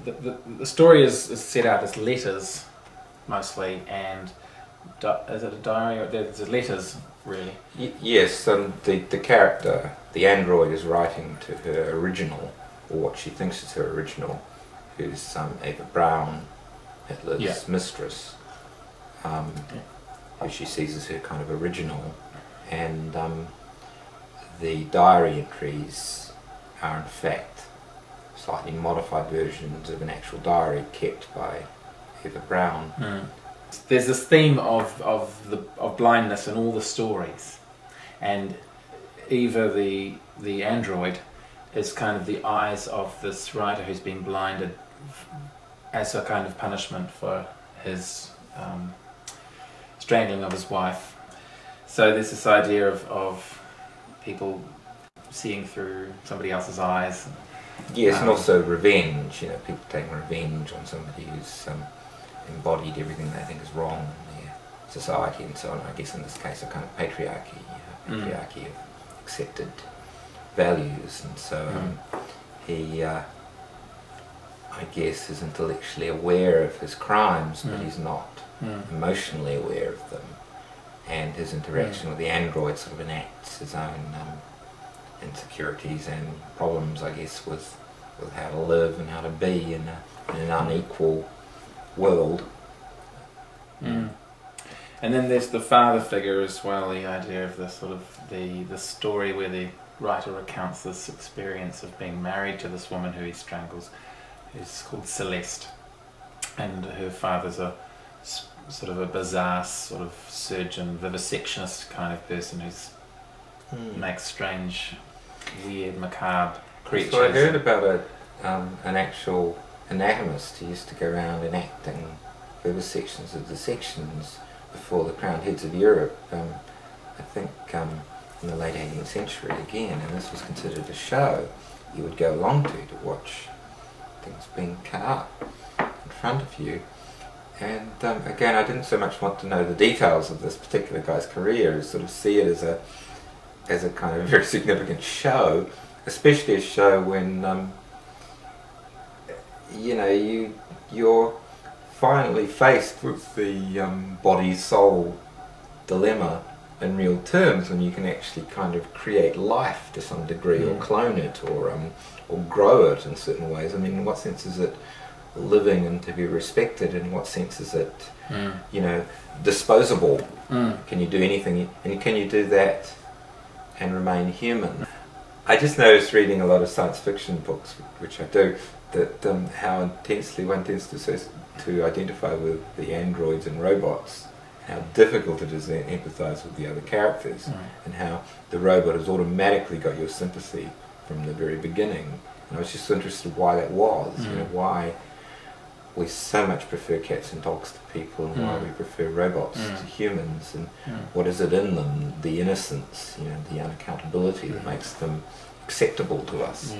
The story is set out as letters mostly, and is it a diary or there's letters really? Yes, the character, the android, is writing to her original, or what she thinks is her original, who's Eva Brauns, Hitler's mistress, who she sees as her kind of original, and the diary entries are in fact slightly modified versions of an actual diary kept by Eva Brauns. There's this theme of blindness in all the stories, and Eva, the android, is kind of the eyes of this writer who's been blinded as a kind of punishment for his strangling of his wife. So there's this idea of people seeing through somebody else's eyes. Yes, and also revenge, you know, people taking revenge on somebody who's embodied everything they think is wrong in their society and so on. I guess in this case a kind of patriarchy, of accepted values, and so he, I guess, is intellectually aware of his crimes, but he's not emotionally aware of them, and his interaction with the android sort of enacts his own insecurities and problems, I guess, with how to live and how to be in an unequal world. And then there's the father figure as well, the idea of the sort of the story where the writer recounts this experience of being married to this woman who he strangles, who's called Celeste, and her father's a sort of a bizarre sort of surgeon, vivisectionist kind of person who's makes strange, weird, macabre creatures. So I heard about an actual anatomist who used to go around enacting vivisections of dissections before the crowned heads of Europe, I think in the late 18th century again, and this was considered a show you would go along to watch things being cut up in front of you. And again, I didn't so much want to know the details of this particular guy's career as sort of see it as a kind of very significant show, especially a show when you know, you're finally faced with the body-soul dilemma in real terms, when you can actually kind of create life to some degree, or clone it, or grow it in certain ways. I mean, in what sense is it living and to be respected? In what sense is it, you know, disposable? Can you do anything, and can you do that and remain human? I just noticed reading a lot of science fiction books, which I do, that how intensely one tends to identify with the androids and robots, how difficult it is to empathise with the other characters, and how the robot has automatically got your sympathy from the very beginning. And I was just interested why that was, you know, why we so much prefer cats and dogs to people, and why we prefer robots to humans, and what is it in them, the innocence, you know, the unaccountability that makes them acceptable to us.